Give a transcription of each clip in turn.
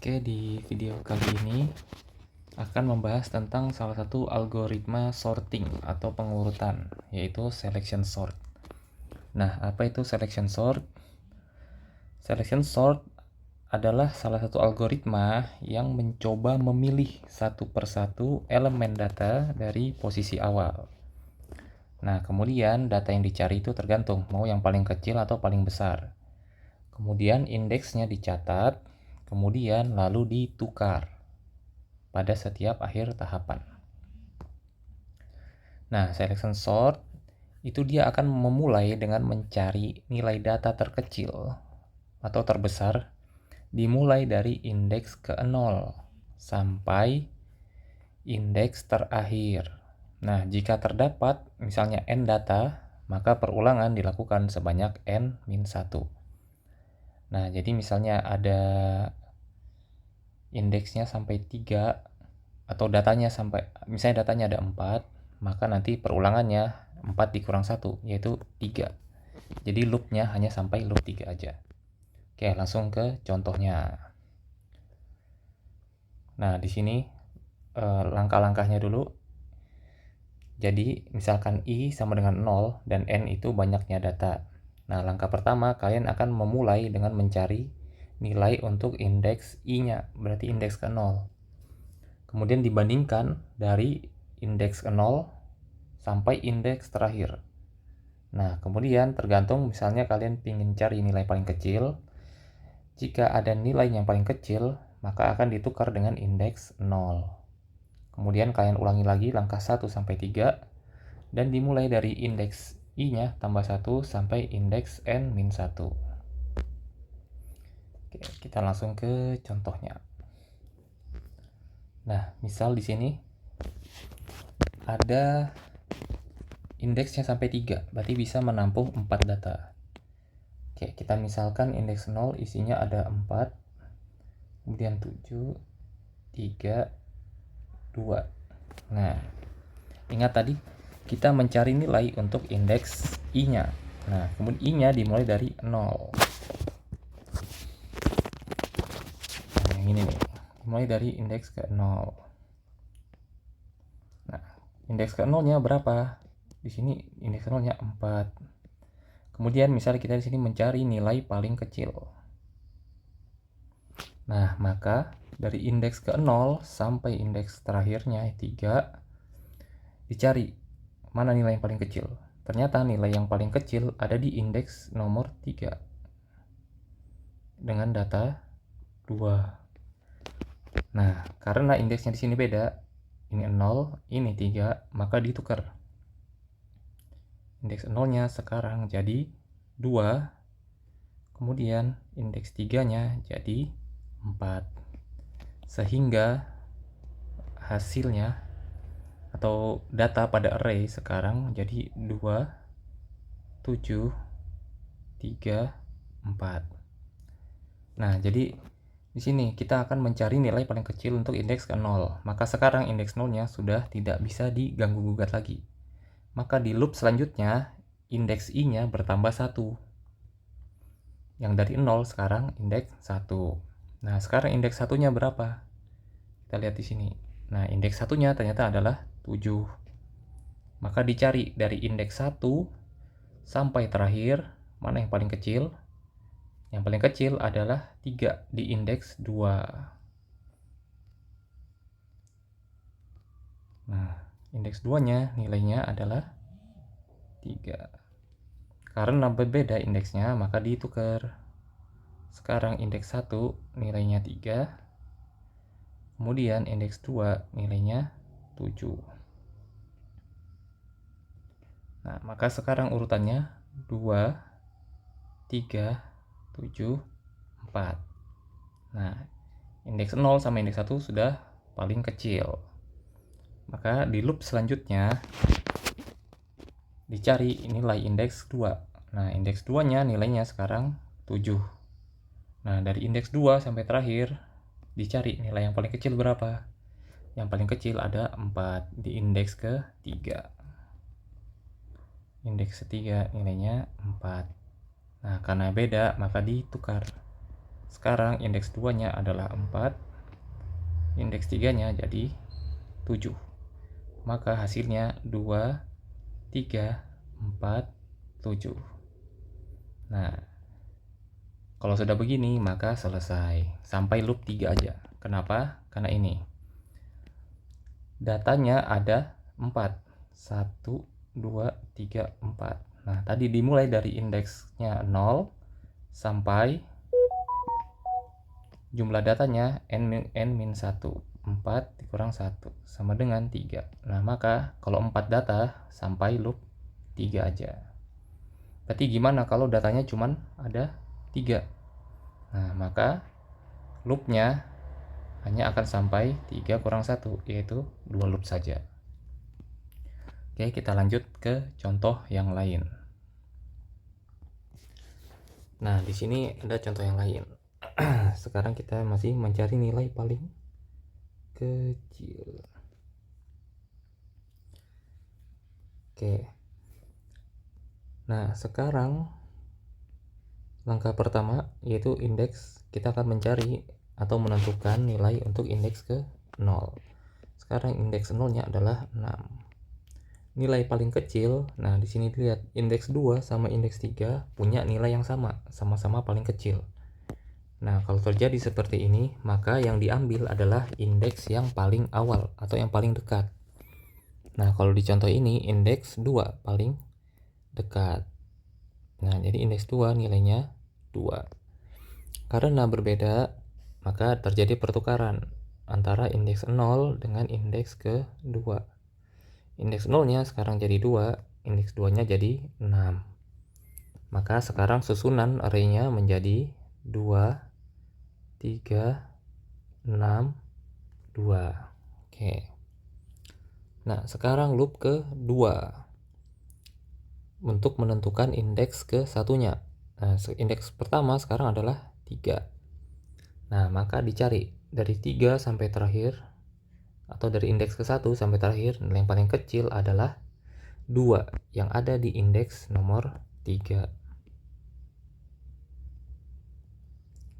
Oke, di video kali ini akan membahas tentang salah satu algoritma sorting atau pengurutan, yaitu selection sort. Nah, apa itu selection sort? Selection sort adalah salah satu algoritma yang mencoba memilih satu persatu elemen data dari posisi awal. Nah, kemudian data yang dicari itu tergantung mau yang paling kecil atau paling besar. Kemudian indeksnya dicatat, kemudian lalu ditukar pada setiap akhir tahapan. Nah, selection sort itu dia akan memulai dengan mencari nilai data terkecil atau terbesar dimulai dari indeks ke-0 sampai indeks terakhir. Nah, jika terdapat misalnya n data, maka perulangan dilakukan sebanyak n-1. Nah, jadi misalnya ada indeksnya sampai 3 atau datanya sampai misalnya datanya ada 4, maka nanti perulangannya 4 dikurang 1 yaitu 3. Jadi loopnya hanya sampai loop 3 aja. Oke, langsung ke contohnya. Nah, di sini langkah-langkahnya dulu. Jadi, misalkan i sama dengan 0 dan n itu banyaknya data. Nah, langkah pertama kalian akan memulai dengan mencari nilai untuk indeks i-nya, berarti indeks ke-0. Kemudian dibandingkan dari indeks ke-0 sampai indeks terakhir. Nah, kemudian tergantung misalnya kalian ingin cari nilai paling kecil. Jika ada nilai yang paling kecil, maka akan ditukar dengan indeks 0. Kemudian kalian ulangi lagi langkah 1 sampai 3 dan dimulai dari indeks i-nya tambah 1 sampai indeks n-1. Oke, kita langsung ke contohnya. Nah, misal di sini ada indeksnya sampai 3, berarti bisa menampung 4 data. Oke, kita misalkan indeks 0 isinya ada 4, kemudian 7, 3, 2. Nah, ingat tadi kita mencari nilai untuk indeks i-nya. Nah, kemudian i-nya dimulai dari 0. Nah, yang ini nih, dimulai dari indeks ke-0. Nah, indeks ke-0-nya berapa? Di sini indeks ke-0-nya 4. Kemudian misalnya kita di sini mencari nilai paling kecil. Nah, maka dari indeks ke-0 sampai indeks terakhirnya 3 dicari mana nilai yang paling kecil. Ternyata nilai yang paling kecil ada di indeks nomor 3 dengan data 2. Nah, karena indeksnya di sini beda, ini 0, ini 3, maka ditukar. Indeks 0-nya sekarang jadi 2, kemudian indeks 3-nya jadi 4. Sehingga hasilnya atau data pada array sekarang jadi 2, 7, 3, 4. Nah, jadi di sini kita akan mencari nilai paling kecil untuk indeks ke-0. Maka sekarang indeks 0-nya sudah tidak bisa diganggu-gugat lagi. Maka di loop selanjutnya indeks i-nya bertambah 1. Yang dari 0 sekarang indeks 1. Nah, sekarang indeks 1-nya berapa? Kita lihat di sini. Nah, indeks 1-nya ternyata adalah 7. Maka dicari dari indeks 1 sampai terakhir, mana yang paling kecil? Yang paling kecil adalah 3 di indeks 2. Nah, indeks 2-nya nilainya adalah 3. Karena berbeda indeksnya, maka ditukar. Sekarang indeks 1 nilainya 3. Kemudian indeks 2 nilainya 7. Nah, maka sekarang urutannya 2, 3, 7, 4. Nah, indeks 0 sama indeks 1 sudah paling kecil. Maka di loop selanjutnya dicari nilai indeks 2. Nah, indeks 2-nya nilainya sekarang 7. Nah, dari indeks 2 sampai terakhir dicari nilai yang paling kecil berapa? Yang paling kecil ada 4 di indeks ke-3. Indeks ketiga nilainya 4. Nah, karena beda maka ditukar. Sekarang indeks 2-nya adalah 4, indeks 3-nya jadi 7. Maka hasilnya 2, 3, 4, 7. Nah, kalau sudah begini maka selesai. Sampai loop 3 aja. Kenapa? Karena ini. Datanya ada 4. 1, 2, 3, 4. Nah, tadi dimulai dari indeksnya 0 sampai jumlah datanya n-1. 4 dikurang 1 sama dengan 3. Nah, maka kalau 4 data sampai loop 3 aja. Berarti gimana kalau datanya cuman ada 3? Nah, maka loopnya hanya akan sampai 3 kurang 1, yaitu 2 loop saja. Oke, kita lanjut ke contoh yang lain. Nah, di sini ada contoh yang lain. Sekarang kita masih mencari nilai paling kecil. Oke. Nah, sekarang langkah pertama yaitu indeks. Kita akan mencari atau menentukan nilai untuk indeks ke 0. Sekarang indeks 0-nya adalah 6. Nilai paling kecil, nah di sini dilihat indeks 2 sama indeks 3 punya nilai yang sama, sama-sama paling kecil. Nah, kalau terjadi seperti ini, maka yang diambil adalah indeks yang paling awal atau yang paling dekat. Nah, kalau di contoh ini indeks 2 paling dekat. Nah, jadi indeks 2 nilainya 2. Karena berbeda, maka terjadi pertukaran antara indeks 0 dengan indeks ke-2. Indeks 0-nya sekarang jadi 2, indeks 2-nya jadi 6. Maka sekarang susunan array-nya menjadi 2, 3, 6, 2. Oke. Nah, sekarang loop ke-2 untuk menentukan indeks ke-1-nya. Nah, indeks pertama sekarang adalah 3. Nah, maka dicari dari 3 sampai terakhir, atau dari indeks ke-1 sampai terakhir, nilai yang paling kecil adalah 2 yang ada di indeks nomor 3.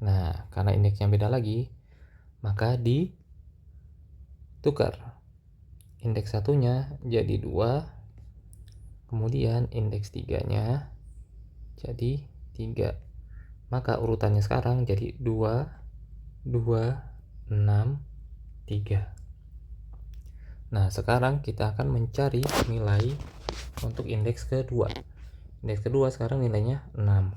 Nah, karena indeksnya beda lagi, maka ditukar. Indeks 1-nya jadi 2, kemudian indeks 3-nya jadi 3. Maka urutannya sekarang jadi 2, 2, 6, 3. Nah, sekarang kita akan mencari nilai untuk indeks kedua. Indeks kedua sekarang nilainya 6.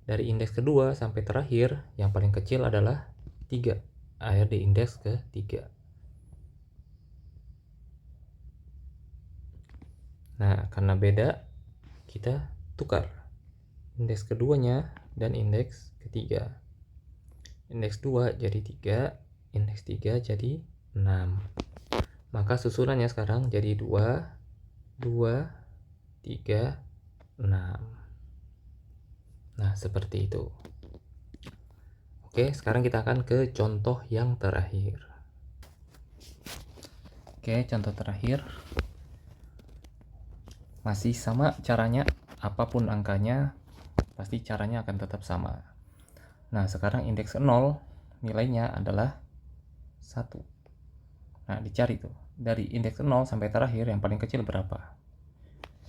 Dari indeks kedua sampai terakhir, yang paling kecil adalah 3. Akhir di indeks ke-3. Nah, karena beda, kita tukar indeks keduanya dan indeks ketiga. Indeks 2 jadi 3, indeks 3 jadi 6. Maka susunannya sekarang jadi 2, 2, 3, 6. Nah, seperti itu. Oke, sekarang kita akan ke contoh yang terakhir. Oke, contoh terakhir. Masih sama caranya, apapun angkanya, pasti caranya akan tetap sama. Nah, sekarang indeks 0 nilainya adalah 1. Nah, dicari tuh. Dari indeks 0 sampai terakhir yang paling kecil berapa?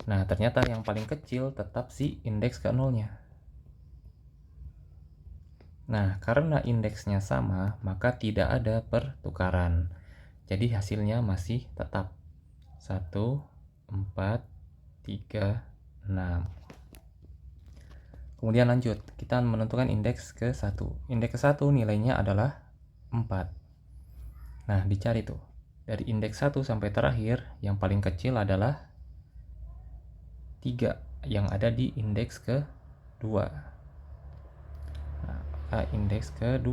Nah, ternyata yang paling kecil tetap si indeks ke 0-nya. Nah, karena indeksnya sama, maka tidak ada pertukaran. Jadi hasilnya masih tetap 1, 4, 3, 6. Kemudian lanjut, kita menentukan indeks ke-1. Indeks ke-1 nilainya adalah 4. Nah, dicari tuh. Dari indeks 1 sampai terakhir, yang paling kecil adalah 3 yang ada di indeks ke-2. Nah, indeks ke-2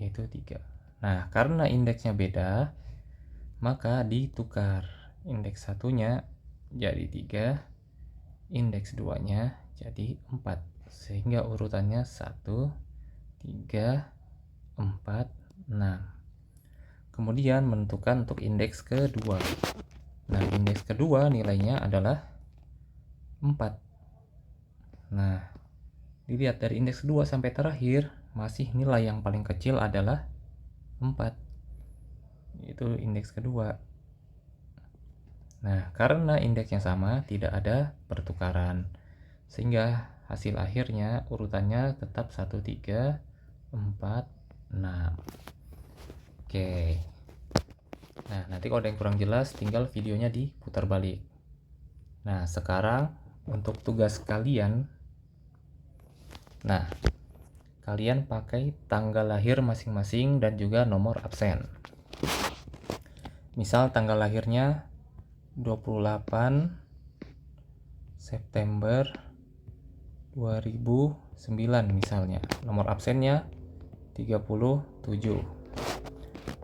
yaitu 3. Nah, karena indeksnya beda, maka ditukar. Indeks 1-nya jadi 3, indeks 2-nya jadi 4. Sehingga urutannya 1, 3, 4, 6. Kemudian menentukan untuk indeks kedua. Nah, indeks kedua nilainya adalah 4. Nah, dilihat dari indeks kedua sampai terakhir, masih nilai yang paling kecil adalah 4. Itu indeks kedua. Nah, karena indeksnya sama, tidak ada pertukaran. Sehingga hasil akhirnya urutannya tetap 1, 3, 4, 6. Oke. Nah, nanti kalau ada yang kurang jelas, tinggal videonya diputar balik. Nah, sekarang untuk tugas kalian, nah, kalian pakai tanggal lahir masing-masing dan juga nomor absen. Misal tanggal lahirnya 28 September 2009 misalnya. Nomor absennya 37.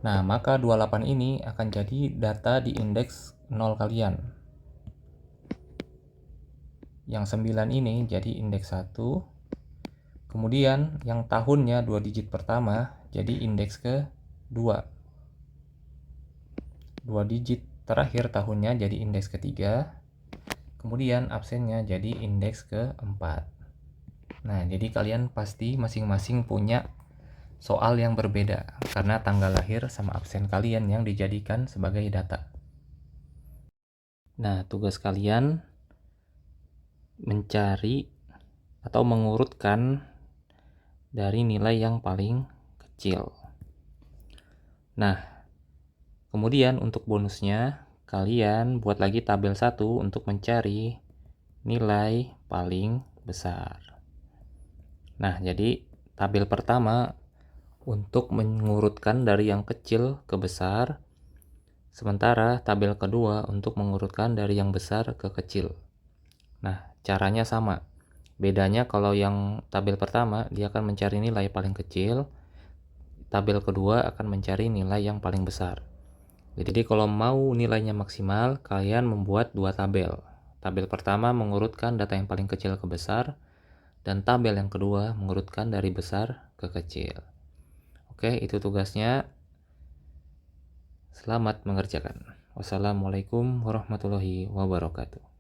Nah, maka 28 ini akan jadi data di indeks 0 kalian. Yang 9 ini jadi indeks 1. Kemudian yang tahunnya 2 digit pertama jadi indeks ke-2. 2 digit terakhir tahunnya jadi indeks ketiga. Kemudian absennya jadi indeks ke-4. Nah, jadi kalian pasti masing-masing punya soal yang berbeda karena tanggal lahir sama absen kalian yang dijadikan sebagai data. Nah, tugas kalian mencari atau mengurutkan dari nilai yang paling kecil. Nah, kemudian untuk bonusnya, kalian buat lagi tabel 1 untuk mencari nilai paling besar. Nah, jadi tabel pertama untuk mengurutkan dari yang kecil ke besar, sementara tabel kedua untuk mengurutkan dari yang besar ke kecil. Nah, caranya sama. Bedanya kalau yang tabel pertama dia akan mencari nilai paling kecil, tabel kedua akan mencari nilai yang paling besar. Jadi kalau mau nilainya maksimal, kalian membuat dua tabel. Tabel pertama mengurutkan data yang paling kecil ke besar, dan tabel yang kedua mengurutkan dari besar ke kecil. Oke, itu tugasnya. Selamat mengerjakan. Wassalamualaikum warahmatullahi wabarakatuh.